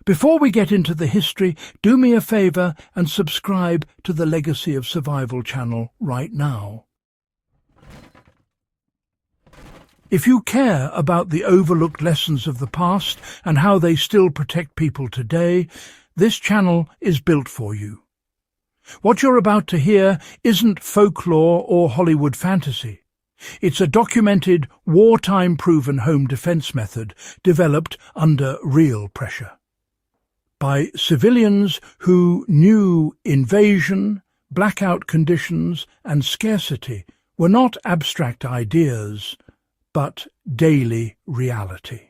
Before we get into the history, do me a favor and subscribe to the Legacy of Survival channel right now. If you care about the overlooked lessons of the past and how they still protect people today, this channel is built for you. What you're about to hear isn't folklore or Hollywood fantasy. It's a documented, wartime-proven home defense method developed under real pressure by civilians who knew invasion, blackout conditions, and scarcity were not abstract ideas, but daily reality.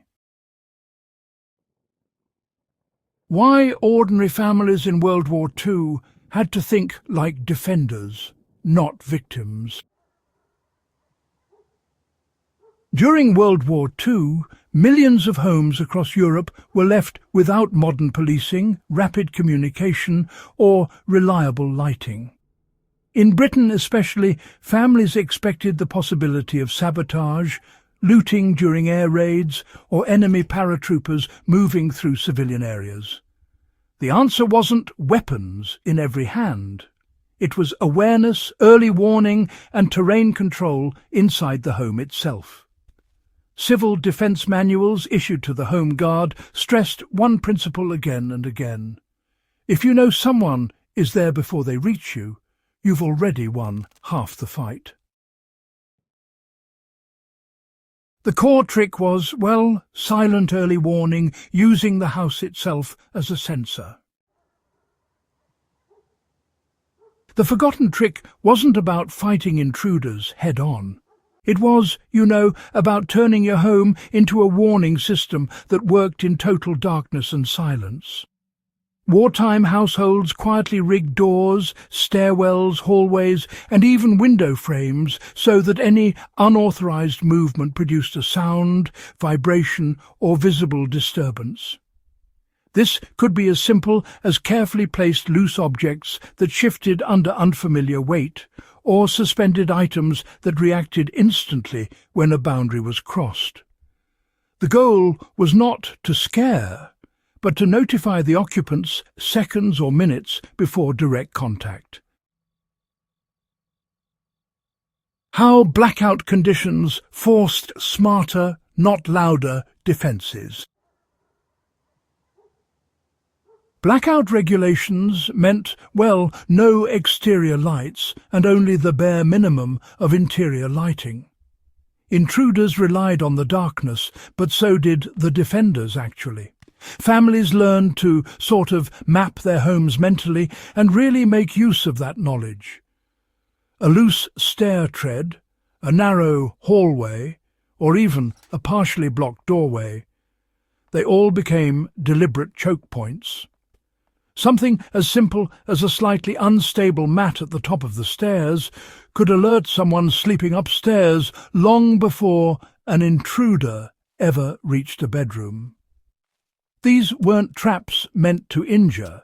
Why ordinary families in World War II had to think like defenders, not victims. During World War II, millions of homes across Europe were left without modern policing, rapid communication, or reliable lighting. In Britain especially, families expected the possibility of sabotage, looting during air raids, or enemy paratroopers moving through civilian areas. The answer wasn't weapons in every hand. It was awareness, early warning, and terrain control inside the home itself. Civil defense manuals issued to the Home Guard stressed one principle again and again. If you know someone is there before they reach you, you've already won half the fight. The core trick was, well, silent early warning, using the house itself as a sensor. The forgotten trick wasn't about fighting intruders head-on. It was, about turning your home into a warning system that worked in total darkness and silence. Wartime households quietly rigged doors, stairwells, hallways, and even window frames so that any unauthorized movement produced a sound, vibration, or visible disturbance. This could be as simple as carefully placed loose objects that shifted under unfamiliar weight, or suspended items that reacted instantly when a boundary was crossed. The goal was not to scare, but to notify the occupants seconds or minutes before direct contact. How blackout conditions forced smarter, not louder, defences. Blackout regulations meant, no exterior lights and only the bare minimum of interior lighting. Intruders relied on the darkness, but so did the defenders actually. Families learned to sort of map their homes mentally and really make use of that knowledge. A loose stair tread, a narrow hallway, or even a partially blocked doorway, they all became deliberate choke points. Something as simple as a slightly unstable mat at the top of the stairs could alert someone sleeping upstairs long before an intruder ever reached a bedroom. These weren't traps meant to injure.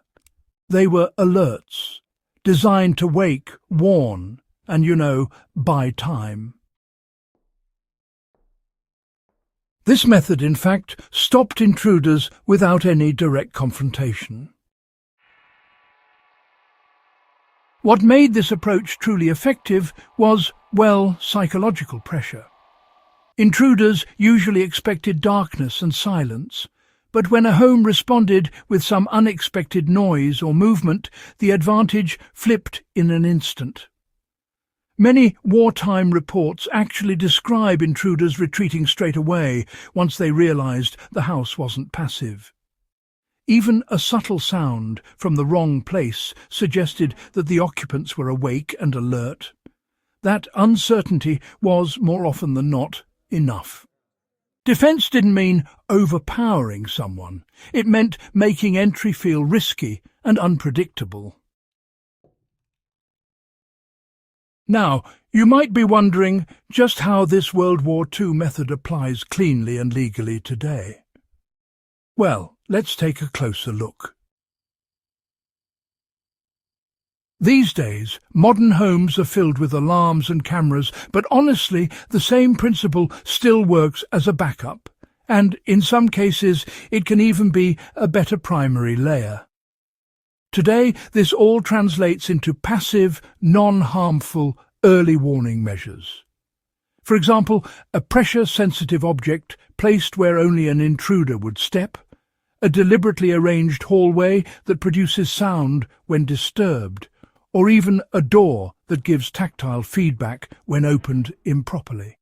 They were alerts, designed to wake, warn, and, buy time. This method, in fact, stopped intruders without any direct confrontation. What made this approach truly effective was, psychological pressure. Intruders usually expected darkness and silence, but when a home responded with some unexpected noise or movement, the advantage flipped in an instant. Many wartime reports actually describe intruders retreating straight away once they realized the house wasn't passive. Even a subtle sound from the wrong place suggested that the occupants were awake and alert. That uncertainty was, more often than not, enough. Defense didn't mean overpowering someone. It meant making entry feel risky and unpredictable. Now, you might be wondering just how this World War II method applies cleanly and legally today. Well, let's take a closer look. These days, modern homes are filled with alarms and cameras, but honestly, the same principle still works as a backup. And in some cases, it can even be a better primary layer. Today, this all translates into passive, non-harmful early warning measures. For example, a pressure-sensitive object placed where only an intruder would step, a deliberately arranged hallway that produces sound when disturbed, or even a door that gives tactile feedback when opened improperly.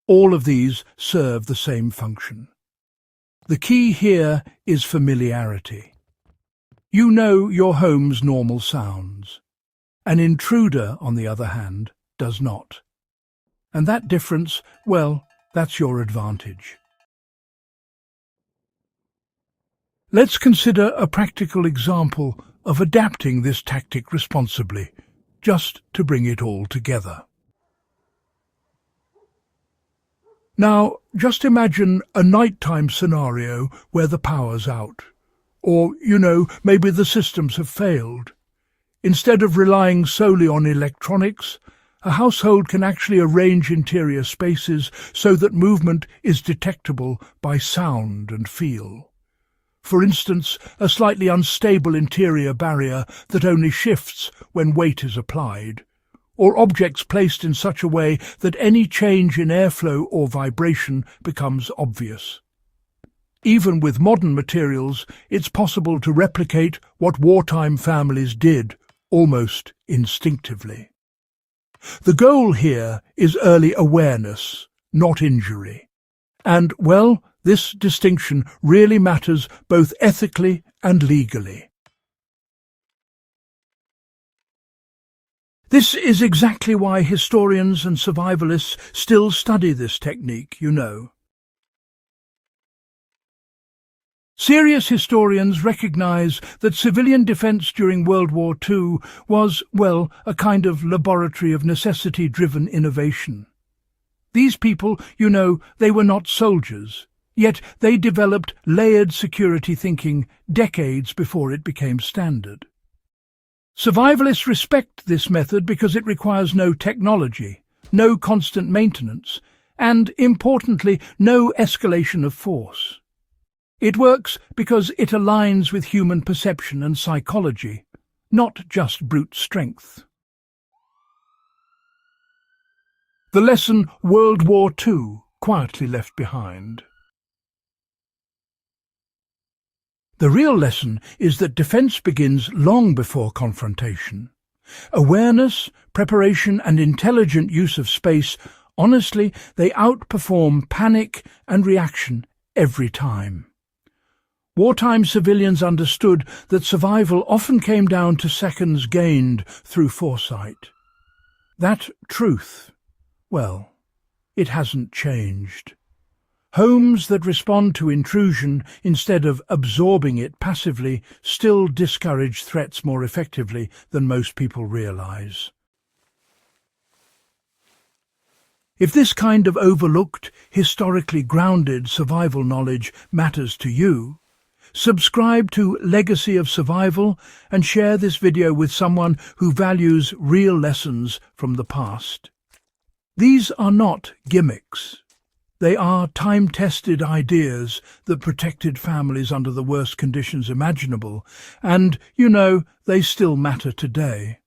All of these serve the same function. The key here is familiarity. You know your home's normal sounds. An intruder, on the other hand, does not. And that difference, well, that's your advantage. Let's consider a practical example of adapting this tactic responsibly, just to bring it all together. Now, just imagine a nighttime scenario where the power's out. Or, maybe the systems have failed. Instead of relying solely on electronics, a household can actually arrange interior spaces so that movement is detectable by sound and feel. For instance, a slightly unstable interior barrier that only shifts when weight is applied, or objects placed in such a way that any change in airflow or vibration becomes obvious. Even with modern materials, it's possible to replicate what wartime families did, almost instinctively. The goal here is early awareness, not injury. And, well, this distinction really matters both ethically and legally. This is exactly why historians and survivalists still study this technique, Serious historians recognize that civilian defense during World War II was, well, a kind of laboratory of necessity-driven innovation. These people, they were not soldiers, yet they developed layered security thinking decades before it became standard. Survivalists respect this method because it requires no technology, no constant maintenance, and, importantly, no escalation of force. It works because it aligns with human perception and psychology, not just brute strength. The lesson World War II quietly left behind. The real lesson is that defense begins long before confrontation. Awareness, preparation, and intelligent use of space, honestly, they outperform panic and reaction every time. Wartime civilians understood that survival often came down to seconds gained through foresight. That truth, well, it hasn't changed. Homes that respond to intrusion instead of absorbing it passively still discourage threats more effectively than most people realize. If this kind of overlooked, historically grounded survival knowledge matters to you, subscribe to Legacy of Survival and share this video with someone who values real lessons from the past. These are not gimmicks. They are time-tested ideas that protected families under the worst conditions imaginable, and, they still matter today.